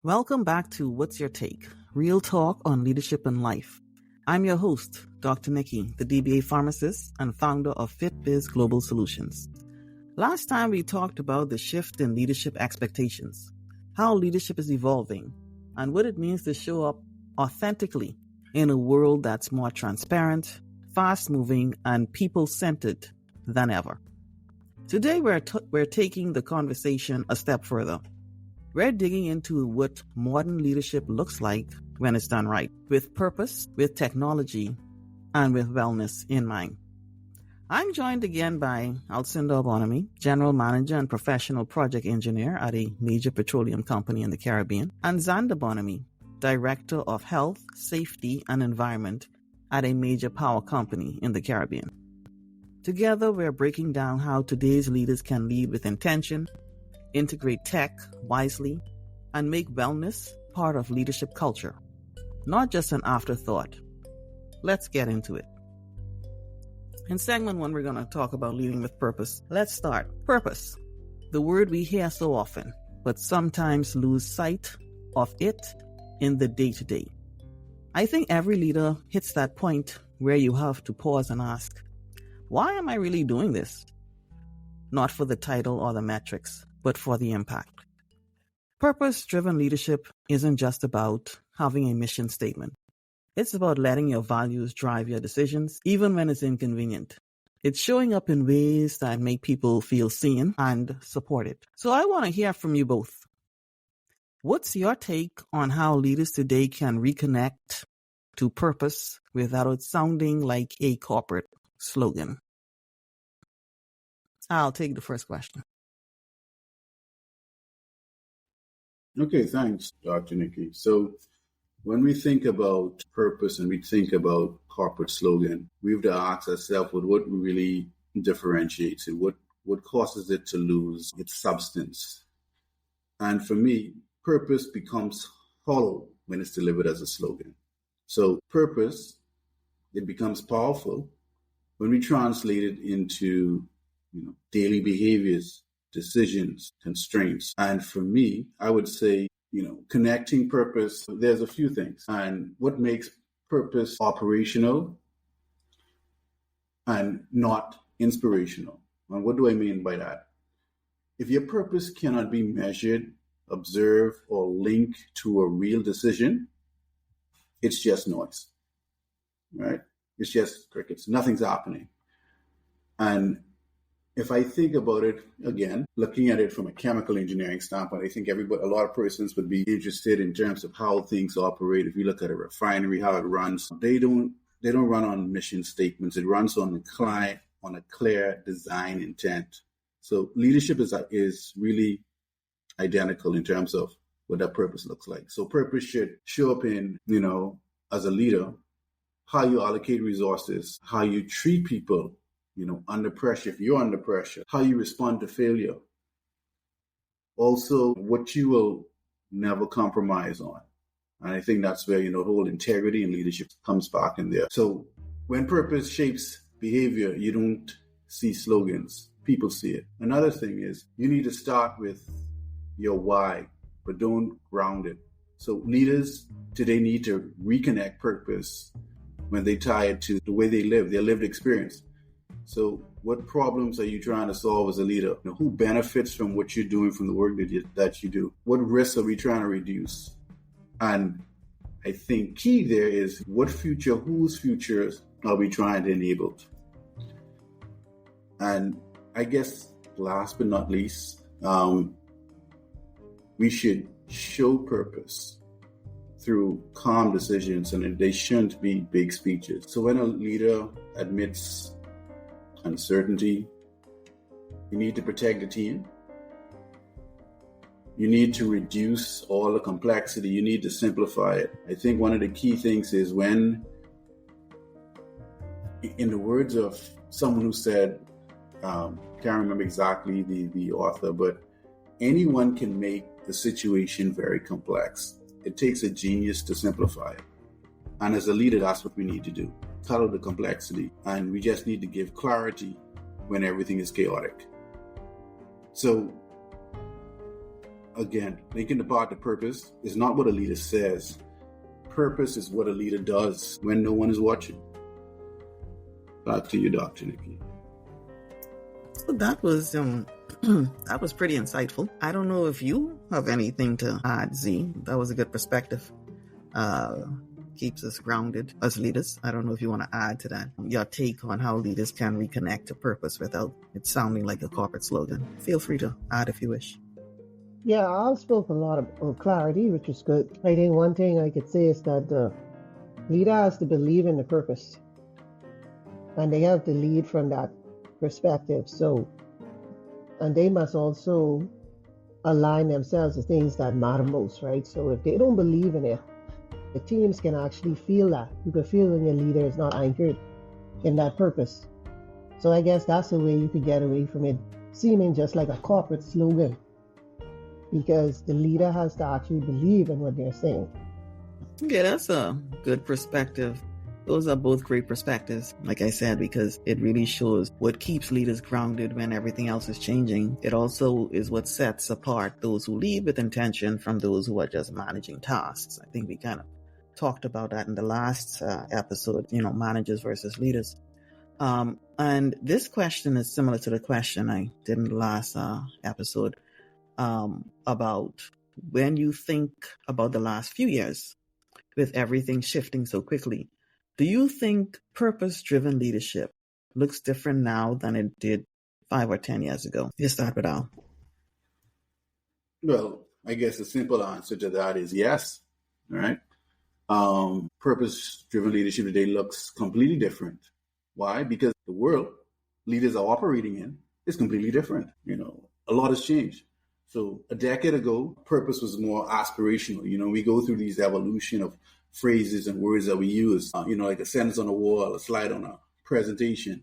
Welcome back to What's Your Take? Real talk on leadership and life. I'm your host, Dr. Nikki, the DBA pharmacist and founder of FitBiz Global Solutions. Last time we talked about the shift in leadership expectations, how leadership is evolving, and what it means to show up authentically in a world that's more transparent, fast-moving, and people-centered than ever. Today we're taking the conversation a step further. We're digging into what modern leadership looks like when it's done right, with purpose, with technology, and with wellness in mind. I'm joined again by Alcindor Bonamy, General Manager and Professional Project Engineer at a major petroleum company in the Caribbean, and Zanda Bonamy, Director of Health, Safety, and Environment at a major power company in the Caribbean. Together, we're breaking down how today's leaders can lead with intention, integrate tech wisely, and make wellness part of leadership culture, not just an afterthought. Let's get into it. In segment 1, we're going to talk about leading with purpose. Let's start. Purpose, the word we hear so often, but sometimes lose sight of it in the day-to-day. I think every leader hits that point where you have to pause and ask, why am I really doing this? Not for the title or the metrics, but for the impact. Purpose-driven leadership isn't just about having a mission statement. It's about letting your values drive your decisions, even when it's inconvenient. It's showing up in ways that make people feel seen and supported. So I want to hear from you both. What's your take on how leaders today can reconnect to purpose without it sounding like a corporate slogan? I'll take the first question. Okay, thanks, Dr. Nikki. So when we think about purpose and we think about corporate slogan, we have to ask ourselves what really differentiates it, what causes it to lose its substance. And for me, purpose becomes hollow when it's delivered as a slogan. So purpose, it becomes powerful when we translate it into daily behaviors, decisions, constraints. And for me, I would say, connecting purpose, there's a few things. And what makes purpose operational and not inspirational? And what do I mean by that? If your purpose cannot be measured, observed, or linked to a real decision, it's just noise, right? It's just crickets. Nothing's happening. And if I think about it again, looking at it from a chemical engineering standpoint, I think a lot of persons would be interested in terms of how things operate. If you look at a refinery, how it runs, they don't run on mission statements. It runs on a clear design intent. So leadership is really identical in terms of what that purpose looks like. So purpose should show up in, as a leader, how you allocate resources, how you treat people, under pressure, if you're under pressure, how you respond to failure. Also, what you will never compromise on. And I think that's where, the whole integrity and leadership comes back in there. So when purpose shapes behavior, you don't see slogans. People see it. Another thing is you need to start with your why, but don't ground it. So leaders today need to reconnect purpose when they tie it to the way they live, their lived experience. So what problems are you trying to solve as a leader? Who benefits from what you're doing, from the work that you do? What risks are we trying to reduce? And I think key there is whose futures are we trying to enable? And I guess last but not least, we should show purpose through calm decisions, and they shouldn't be big speeches. So when a leader admits uncertainty, you need to protect the team. You need to reduce all the complexity. You need to simplify it. I think one of the key things is when, in the words of someone who said, can't remember exactly the author, but anyone can make the situation very complex. It takes a genius to simplify it. And as a leader, that's what we need to do. Cut out the complexity. And we just need to give clarity when everything is chaotic. So again, linking the part to purpose is not what a leader says. Purpose is what a leader does when no one is watching. Back to you, Dr. Nikki. So that was that was pretty insightful. I don't know if you have anything to add, Z. That was a good perspective. Keeps us grounded as leaders. I don't know if you want to add to that. Your take on how leaders can reconnect to purpose without it sounding like a corporate slogan. Feel free to add if you wish. Yeah, I've spoken a lot of clarity, which is good. I think one thing I could say is that the leader has to believe in the purpose, and they have to lead from that perspective. So, and they must also align themselves to things that matter most, right? So if they don't believe in it, the teams can actually feel that. You can feel when your leader is not anchored in that purpose. So I guess that's the way you could get away from it seeming just like a corporate slogan, because the leader has to actually believe in what they're saying. Yeah, that's a good perspective. Those are both great perspectives, like I said, because it really shows what keeps leaders grounded when everything else is changing. It also is what sets apart those who lead with intention from those who are just managing tasks. I think we kind of talked about that in the last episode, managers versus leaders. And this question is similar to the question I did in the last episode about when you think about the last few years with everything shifting so quickly. Do you think purpose-driven leadership looks different now than it did 5 or 10 years ago? You start with Al. Well, I guess the simple answer to that is yes. All right. Purpose-driven leadership today looks completely different. Why? Because the world leaders are operating in is completely different. A lot has changed. So a decade ago, purpose was more aspirational. We go through these evolution of phrases and words that we use, like a sentence on a wall, a slide on a presentation,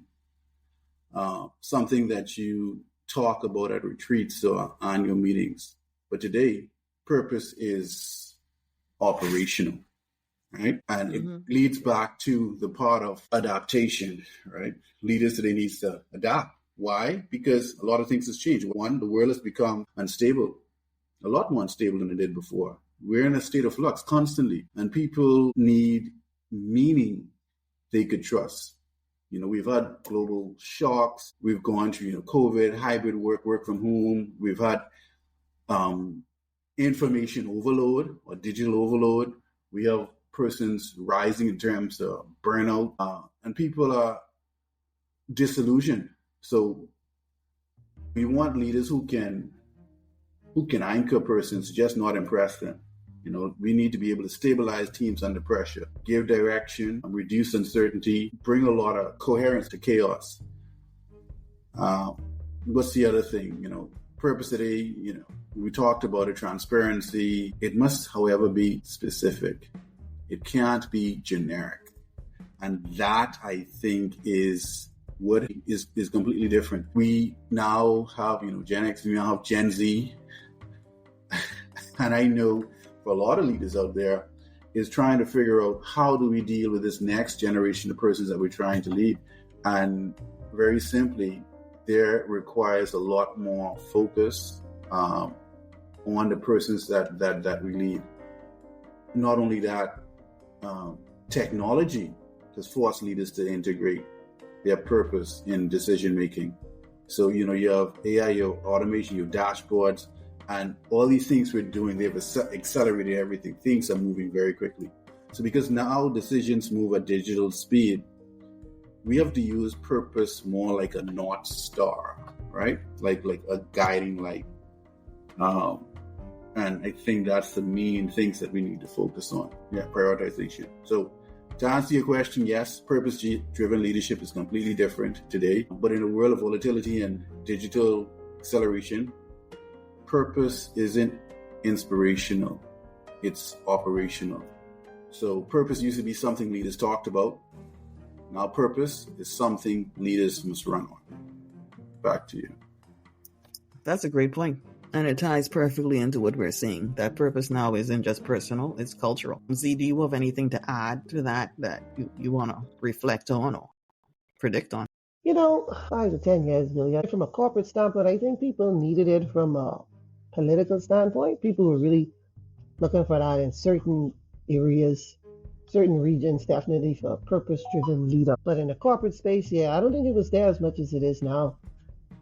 something that you talk about at retreats or annual meetings. But today, purpose is operational, right? And it leads back to the part of adaptation, right? Leaders today needs to adapt. Why? Because a lot of things has changed. One, the world has become unstable, a lot more unstable than it did before. We're in a state of flux constantly, and people need meaning they could trust. We've had global shocks. We've gone through, COVID, hybrid work from home. We've had information overload or digital overload. We have persons rising in terms of burnout, and people are disillusioned. So we want leaders who can anchor persons, just not impress them. We need to be able to stabilize teams under pressure, give direction, reduce uncertainty, bring a lot of coherence to chaos. What's the other thing? Purpose today, we talked about it, transparency. It must, however, be specific. It can't be generic. And that, I think, is what is completely different. We now have, Gen X, we now have Gen Z. And I know for a lot of leaders out there is trying to figure out how do we deal with this next generation of persons that we're trying to lead. And very simply, there requires a lot more focus on the persons that we lead. Not only that, technology has forced leaders to integrate their purpose in decision making. So, you have AI, your automation, your dashboards, and all these things we're doing, they've accelerated everything. Things are moving very quickly. So because now decisions move at digital speed, we have to use purpose more like a North Star, right? Like a guiding light. And I think that's the main things that we need to focus on. Yeah, prioritization. So to answer your question, yes, purpose-driven leadership is completely different today. But in a world of volatility and digital acceleration, purpose isn't inspirational, it's operational. So purpose used to be something leaders talked about. Now purpose is something leaders must run on. Back to you. That's a great point. And it ties perfectly into what we're seeing. That purpose now isn't just personal, it's cultural. Z, do you have anything to add to that you want to reflect on or predict on? 5 to 10 years ago, from a corporate standpoint, I think people needed it from a political standpoint, people were really looking for that in certain areas, certain regions, definitely for a purpose-driven leader. But in the corporate space, yeah, I don't think it was there as much as it is now.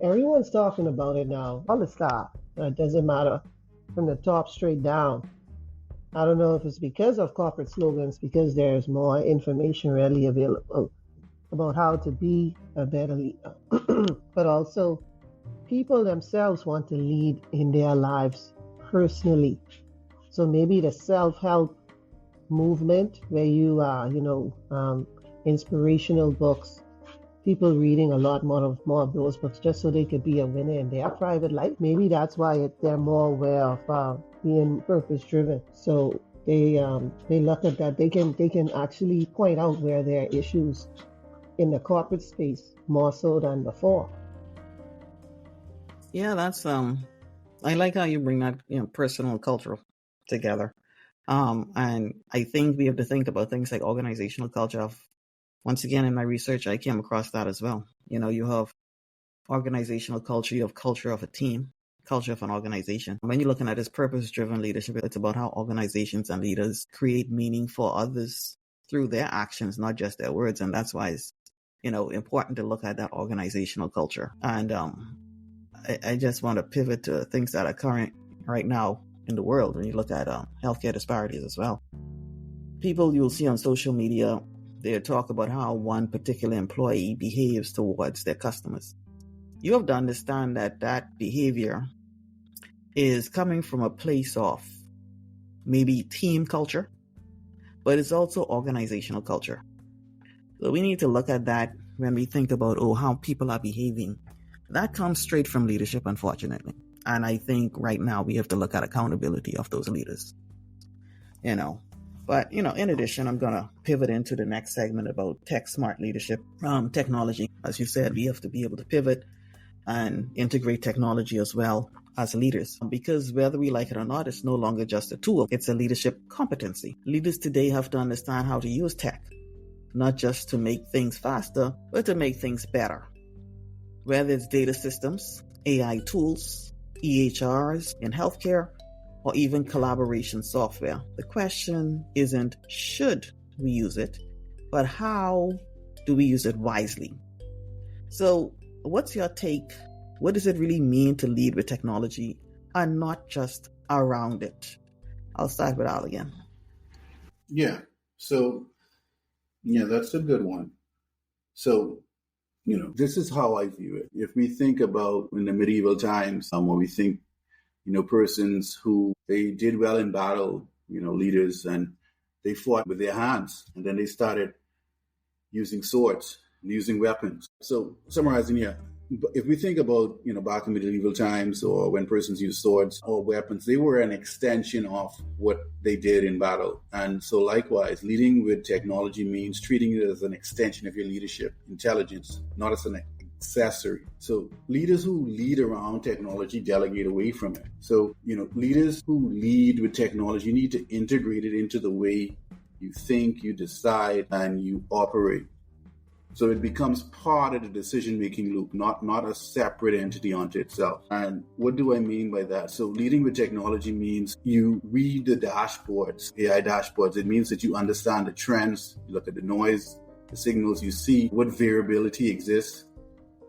Everyone's talking about it now. All the staff. It doesn't matter from the top straight down. I don't know if it's because of corporate slogans, because there's more information readily available about how to be a better leader. But also, people themselves want to lead in their lives personally. So maybe the self-help movement where you are, inspirational books, people reading a lot more of those books just so they could be a winner in their private life. Maybe that's why they're more aware of being purpose-driven. So they look at that. They can actually point out where there are issues in the corporate space more so than before. Yeah, that's I like how you bring that personal and cultural together. And I think we have to think about things like organizational culture. Once again, in my research, I came across that as well. You have organizational culture, you have culture of a team, culture of an organization. When you're looking at this purpose-driven leadership, it's about how organizations and leaders create meaning for others through their actions, not just their words. And that's why it's, important to look at that organizational culture. And I just want to pivot to things that are current right now in the world. When you look at healthcare disparities as well, people you'll see on social media, they talk about how one particular employee behaves towards their customers. You have to understand that behavior is coming from a place of maybe team culture, but it's also organizational culture. So we need to look at that when we think about, how people are behaving. That comes straight from leadership, unfortunately. And I think right now we have to look at accountability of those leaders. But, in addition, I'm going to pivot into the next segment about tech smart leadership, technology. As you said, we have to be able to pivot and integrate technology as well as leaders, because whether we like it or not, it's no longer just a tool. It's a leadership competency. Leaders today have to understand how to use tech, not just to make things faster, but to make things better. Whether it's data systems, AI tools, EHRs in healthcare, or even collaboration software. The question isn't should we use it, but how do we use it wisely? So what's your take? What does it really mean to lead with technology and not just around it? I'll start with Al again. Yeah. So, that's a good one. So, this is how I view it. If we think about in the medieval times, where we think, persons who they did well in battle, leaders, and they fought with their hands, and then they started using swords and using weapons. So summarizing here, if we think about, back in medieval times or when persons used swords or weapons, they were an extension of what they did in battle. And so likewise, leading with technology means treating it as an extension of your leadership, intelligence, not as an accessory. So leaders who lead around technology delegate away from it. So, leaders who lead with technology need to integrate it into the way you think, you decide, and you operate. So it becomes part of the decision-making loop, not a separate entity unto itself. And what do I mean by that? So leading with technology means you read the dashboards, AI dashboards. It means that you understand the trends, you look at the noise, the signals you see, what variability exists,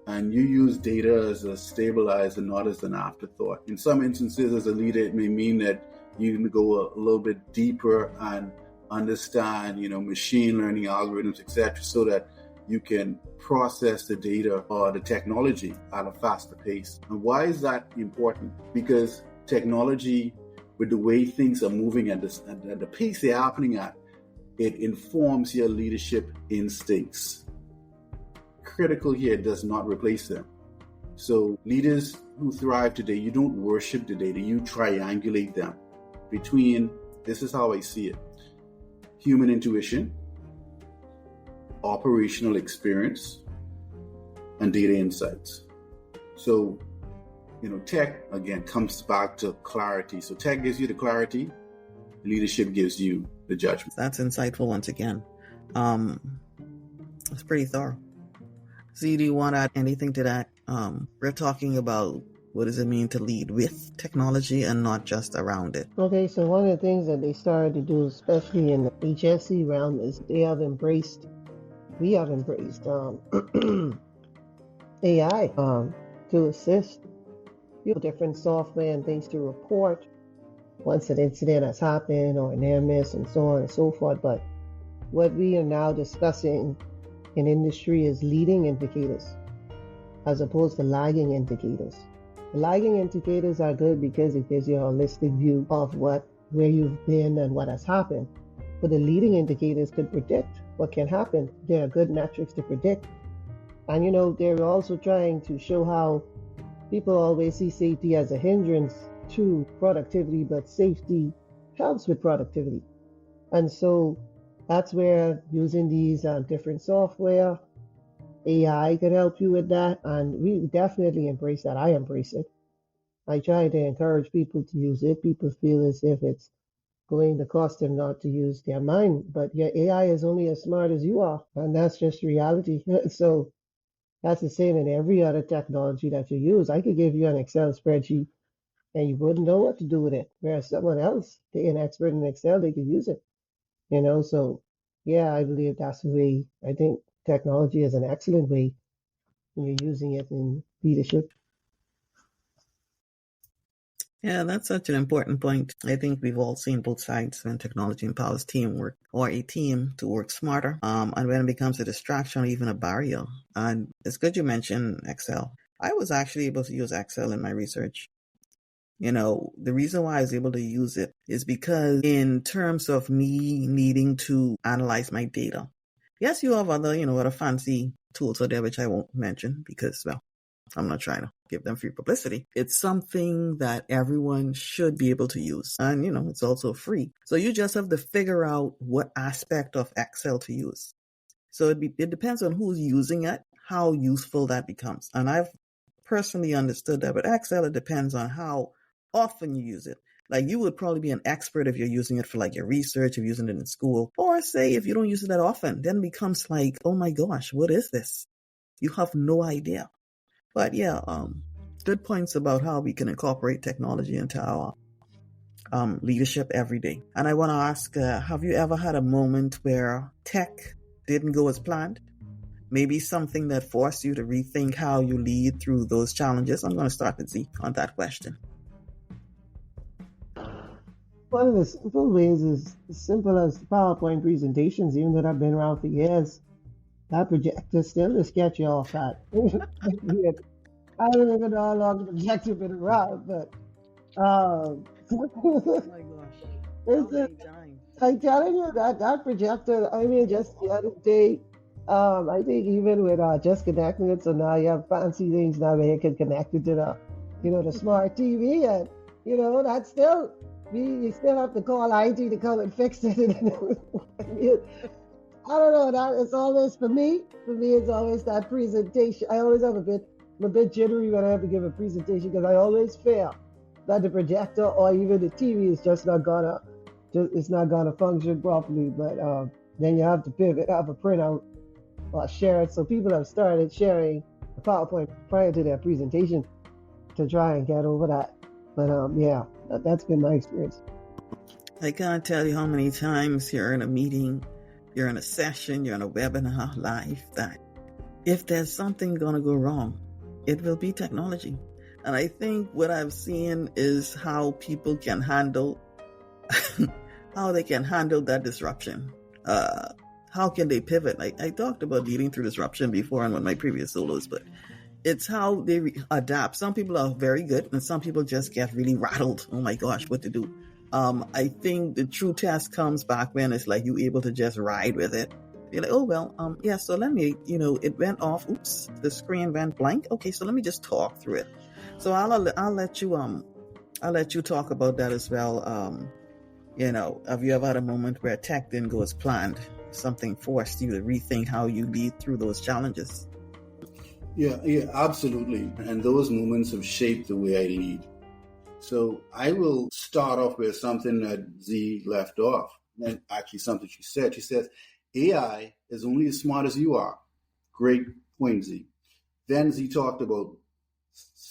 and you use data as a stabilizer, not as an afterthought. In some instances, as a leader, it may mean that you can go a little bit deeper and understand, machine learning algorithms, etc., so that you can process the data or the technology at a faster pace. And why is that important? Because technology, with the way things are moving at the pace they're happening at, it informs your leadership instincts. Critical here, does not replace them. So leaders who thrive today, you don't worship the data, you triangulate them between, this is how I see it, human intuition, operational experience, and data insights. So, tech, again, comes back to clarity. So tech gives you the clarity, leadership gives you the judgment. That's insightful once again. It's pretty thorough. Z, do you want to add anything to that? We're talking about What does it mean to lead with technology and not just around it? Okay, so one of the things that they started to do, especially in the HSC realm, is we have embraced AI to assist different software and things to report once an incident has happened or an near miss and so on and so forth. But what we are now discussing in industry is leading indicators as opposed to lagging indicators. The lagging indicators are good because it gives you a holistic view of where you've been and what has happened. But the leading indicators could predict what can happen. They are good metrics to predict. And they're also trying to show how people always see safety as a hindrance to productivity, but safety helps with productivity. And so that's where using these different software, AI could help you with that. And we definitely embrace that. I embrace it. I try to encourage people to use it. People feel as if it's going to cost them not to use their mind. But your AI is only as smart as you are. And that's just reality. So that's the same in every other technology that you use. I could give you an Excel spreadsheet and you wouldn't know what to do with it. Whereas someone else, they're an expert in Excel, they could use it. So yeah, I believe that's the way. I think technology is an excellent way when you're using it in leadership. Yeah, that's such an important point. I think we've all seen both sides when technology empowers teamwork or a team to work smarter. And when it becomes a distraction or even a barrier. And it's good you mentioned Excel. I was actually able to use Excel in my research. The reason why I was able to use it is because in terms of me needing to analyze my data. Yes, you have other fancy tools out there, which I won't mention because, well, I'm not trying to give them free publicity. It's something that everyone should be able to use. And, it's also free. So you just have to figure out what aspect of Excel to use. So it depends on who's using it, how useful that becomes. And I've personally understood that with Excel, it depends on how often you use it. Like you would probably be an expert if you're using it for like your research, if you're using it in school, or say if you don't use it that often, then it becomes like, oh my gosh, what is this? You have no idea. But yeah, good points about how we can incorporate technology into our leadership every day. And I want to ask, have you ever had a moment where tech didn't go as planned? Maybe something that forced you to rethink how you lead through those challenges? I'm going to start with Z on that question. One of the simple ways is as simple as PowerPoint presentations, even though I've been around for years. That projector still to sketch you off that. I don't even know how long the projector been around, but oh my gosh. I'm telling you that projector, I mean, just the other day, I think even with just connecting it, so now you have fancy things now where you can connect it to the smart TV, and that's still, you still have to call IT to come and fix it. I don't know, that it's always, for me, it's always that presentation. I always I'm a bit jittery when I have to give a presentation because I always fear that the projector or even the TV is just not gonna function properly. But then you have to pivot, have a printout, or share it. So people have started sharing the PowerPoint prior to their presentation to try and get over that. But yeah, that's been my experience. I can't tell you how many times you're in a meeting, you're in a session, you're in a webinar live, that if there's something going to go wrong, it will be technology. And I think what I've seen is how people can handle, how they can handle that disruption. How can they pivot? I talked about leading through disruption before on one of my previous solos, but it's how they adapt. Some people are very good and some people just get really rattled. Oh my gosh, what to do? I think the true test comes back when it's like you able to just ride with it. You're like, oh, well, yeah, so let me, it went off. Oops, the screen went blank. Okay, so let me just talk through it. So I'll let you talk about that as well. Have you ever had a moment where tech didn't go as planned? Something forced you to rethink how you lead through those challenges? Yeah, absolutely. And those moments have shaped the way I lead. So I will start off with something that Z left off, and actually something she said. She says, AI is only as smart as you are. Great point, Z. Then Z talked about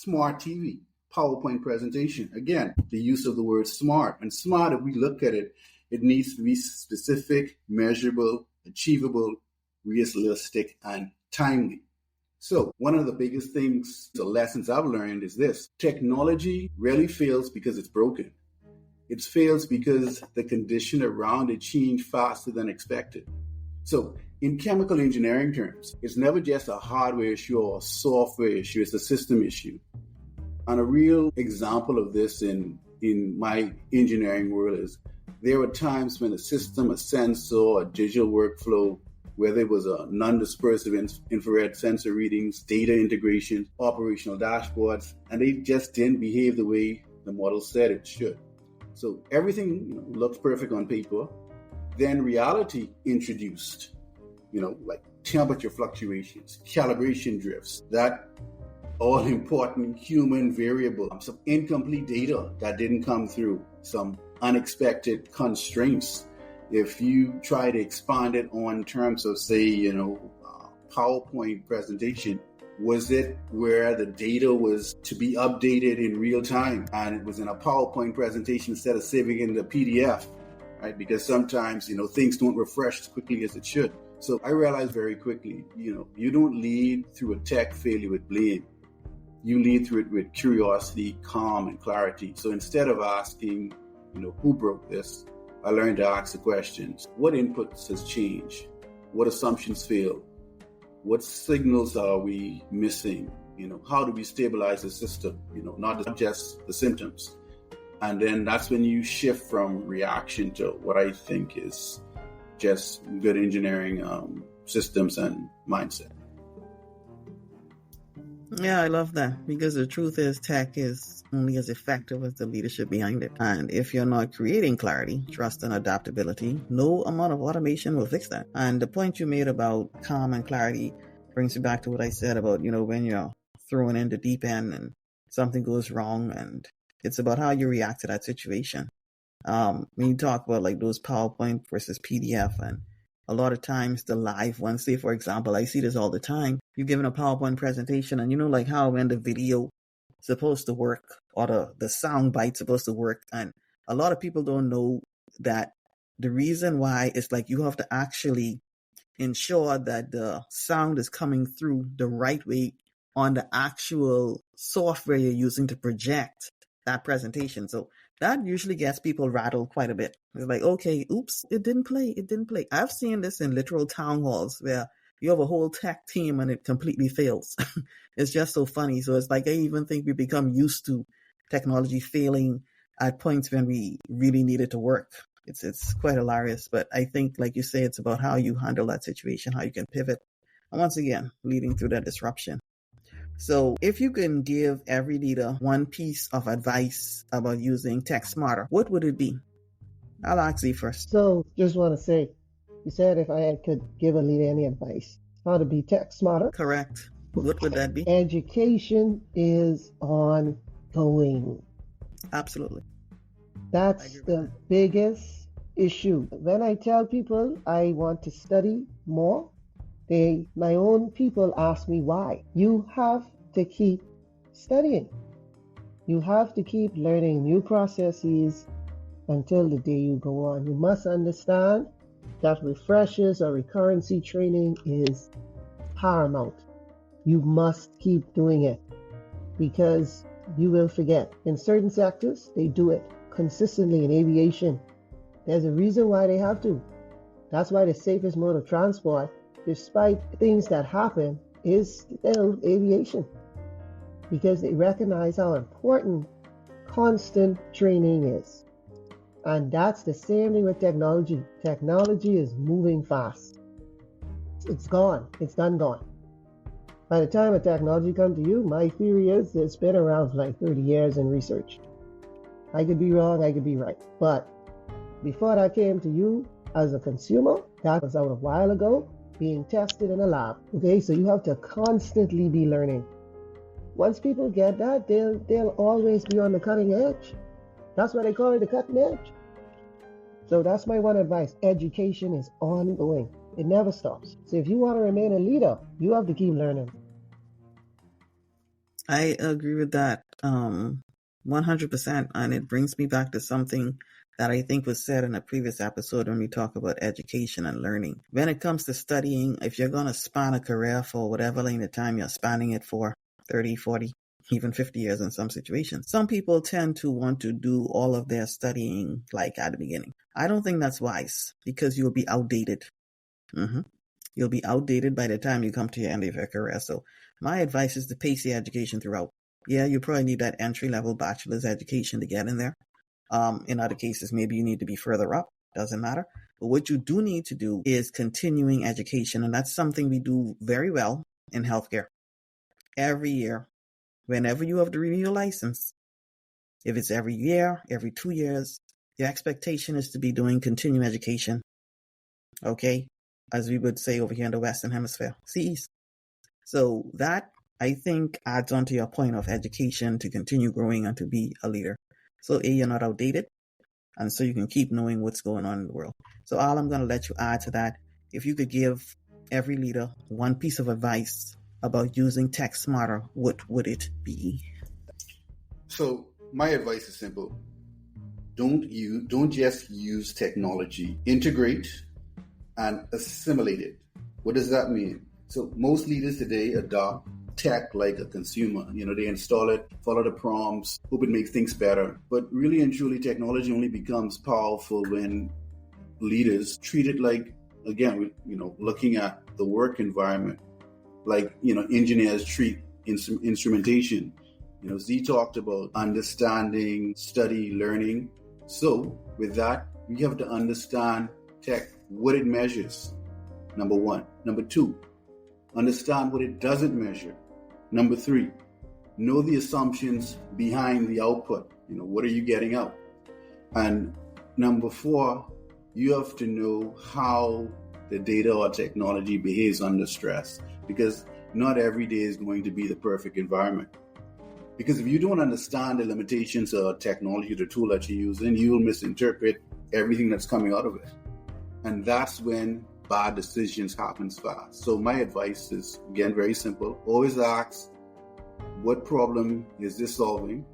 smart TV. PowerPoint presentation. Again, the use of the word smart. And smart, if we look at it, it needs to be specific, measurable, achievable, realistic, and timely. So one of the biggest things, the lessons I've learned is this: technology rarely fails because it's broken. It fails because the condition around it changed faster than expected. So in chemical engineering terms, it's never just a hardware issue or a software issue, it's a system issue. And a real example of this in my engineering world is there were times when a system, a sensor, a digital workflow, whether it was a non-dispersive infrared sensor readings, data integration, operational dashboards, and they just didn't behave the way the model said it should. So everything looked perfect on paper. Then reality introduced, like temperature fluctuations, calibration drifts, that all-important human variable, some incomplete data that didn't come through, some unexpected constraints. If you try to expand it on terms of, say, PowerPoint presentation, was it where the data was to be updated in real time and it was in a PowerPoint presentation instead of saving in the PDF, right? Because sometimes, things don't refresh as quickly as it should. So I realized very quickly, you don't lead through a tech failure with blame. You lead through it with curiosity, calm, and clarity. So instead of asking, who broke this, I learned to ask the questions: what inputs has changed? What assumptions failed? What signals are we missing? How do we stabilize the system? Not just the symptoms. And then that's when you shift from reaction to what I think is just good engineering systems and mindset. Yeah, I love that, because the truth is tech is only as effective as the leadership behind it. And if you're not creating clarity, trust, and adaptability, no amount of automation will fix that. And the point you made about calm and clarity brings me back to what I said about, when you're thrown in the deep end and something goes wrong, and it's about how you react to that situation. When you talk about like those PowerPoint versus PDF, and a lot of times the live ones, say for example, I see this all the time. You're giving a PowerPoint presentation and like how when the video supposed to work or the sound bite supposed to work. And a lot of people don't know that the reason why is like you have to actually ensure that the sound is coming through the right way on the actual software you're using to project that presentation. So that usually gets people rattled quite a bit. It's like, okay, oops, it didn't play. I've seen this in literal town halls where you have a whole tech team and it completely fails. It's just so funny. So it's like, I even think we become used to technology failing at points when we really need it to work. It's quite hilarious. But I think, like you say, it's about how you handle that situation, how you can pivot. And once again, leading through that disruption. So if you can give every leader one piece of advice about using tech smarter, what would it be? I'll ask you first. So just want to say, you said if I could give a leader any advice, how to be tech smarter. Correct. What would that be? Education is ongoing. Absolutely. That's the biggest issue. When I tell people I want to study more, my own people ask me why. You have to keep studying. You have to keep learning new processes until the day you go on. You must understand that refreshers or recurrency training is paramount. You must keep doing it because you will forget. In certain sectors, they do it consistently. In aviation, there's a reason why they have to. That's why the safest mode of transport, despite things that happen, is still aviation, because they recognize how important constant training is. And that's the same thing with technology. Technology is moving fast. It's gone. It's done gone. By the time a technology comes to you, my theory is it's been around for like 30 years in research. I could be wrong, I could be right. But before that came to you as a consumer, that was out a while ago, being tested in a lab. Okay, so you have to constantly be learning. Once people get that, they'll always be on the cutting edge. That's why they call it the cutting edge. So that's my one advice. Education is ongoing. It never stops. So if you want to remain a leader, you have to keep learning. I agree with that. 100%. And it brings me back to something that I think was said in a previous episode when we talk about education and learning. When it comes to studying, if you're going to span a career for whatever length of time you're spanning it for, 30, 40, even 50 years in some situations, some people tend to want to do all of their studying like at the beginning. I don't think that's wise because you'll be outdated. You'll be outdated by the time you come to your end of your career. So my advice is to pace your education throughout. Yeah, you probably need that entry-level bachelor's education to get in there. In other cases, maybe you need to be further up. Doesn't matter. But what you do need to do is continuing education. And that's something we do very well in healthcare. Every year, whenever you have to renew your license, if it's every year, every 2 years, your expectation is to be doing continuing education. Okay? As we would say over here in the Western Hemisphere, CEs. So that, I think, adds on to your point of education to continue growing and to be a leader. So A, you're not outdated, and so you can keep knowing what's going on in the world. So Al, I'm going to let you add to that. If you could give every leader one piece of advice about using tech smarter, what would it be? So my advice is simple. Don't just use technology. Integrate and assimilate it. What does that mean? So most leaders today adopt tech like a consumer. They install it, follow the prompts, hope it makes things better. But really and truly, technology only becomes powerful when leaders treat it like, again, looking at the work environment, like, engineers treat instrumentation. Z talked about understanding, study, learning. So with that, we have to understand tech, what it measures, number one. Number two, understand what it doesn't measure. Number three, know the assumptions behind the output. What are you getting out? And number four, you have to know how the data or technology behaves under stress, because not every day is going to be the perfect environment. Because if you don't understand the limitations of technology, the tool that you're using, you will misinterpret everything that's coming out of it. And that's when bad decisions happen fast. So my advice is, again, very simple. Always ask, what problem is this solving?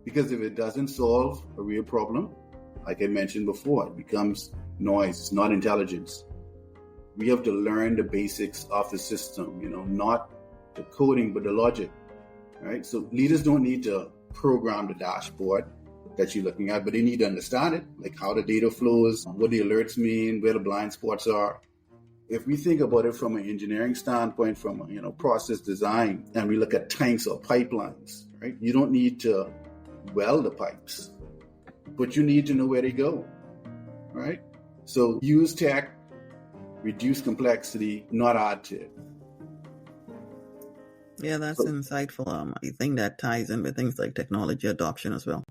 Because if it doesn't solve a real problem, like I mentioned before, it becomes noise, it's not intelligence. We have to learn the basics of the system, not the coding, but the logic, right? So leaders don't need to program the dashboard that you're looking at, but they need to understand it, like how the data flows, what the alerts mean, where the blind spots are. If we think about it from an engineering standpoint, from a process design, and we look at tanks or pipelines, right? You don't need to weld the pipes, but you need to know where they go, right? So use tech, reduce complexity, not add to it. Yeah, that's insightful. I think that ties in with things like technology adoption as well.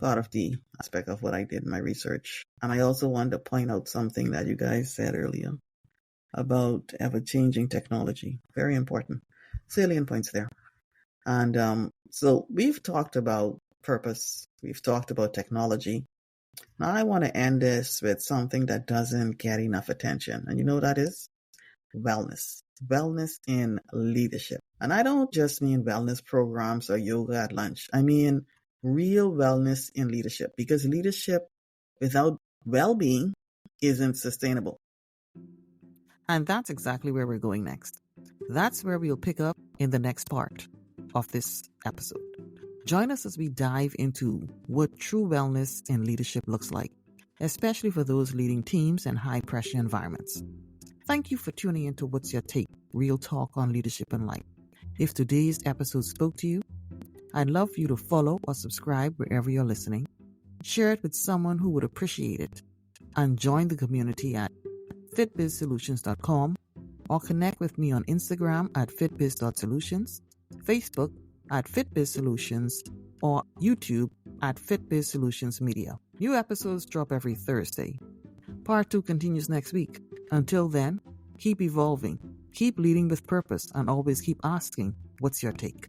Part of the aspect of what I did in my research. And I also wanted to point out something that you guys said earlier about ever-changing technology. Very important. Salient points there. And so we've talked about purpose. We've talked about technology. Now I want to end this with something that doesn't get enough attention. And you know what that is? Wellness. Wellness in leadership. And I don't just mean wellness programs or yoga at lunch. I mean real wellness in leadership, because leadership without well-being isn't sustainable. And that's exactly where we're going next. That's where we'll pick up in the next part of this episode. Join us as we dive into what true wellness in leadership looks like, especially for those leading teams in high-pressure environments. Thank you for tuning into What's Your Take? Real talk on leadership and life. If today's episode spoke to you, I'd love for you to follow or subscribe wherever you're listening. Share it with someone who would appreciate it. And join the community at fitbizsolutions.com or connect with me on Instagram at fitbiz.solutions, Facebook at fitbizsolutions, or YouTube at fitbizsolutions media. New episodes drop every Thursday. Part 2 continues next week. Until then, keep evolving, keep leading with purpose, and always keep asking, what's your take?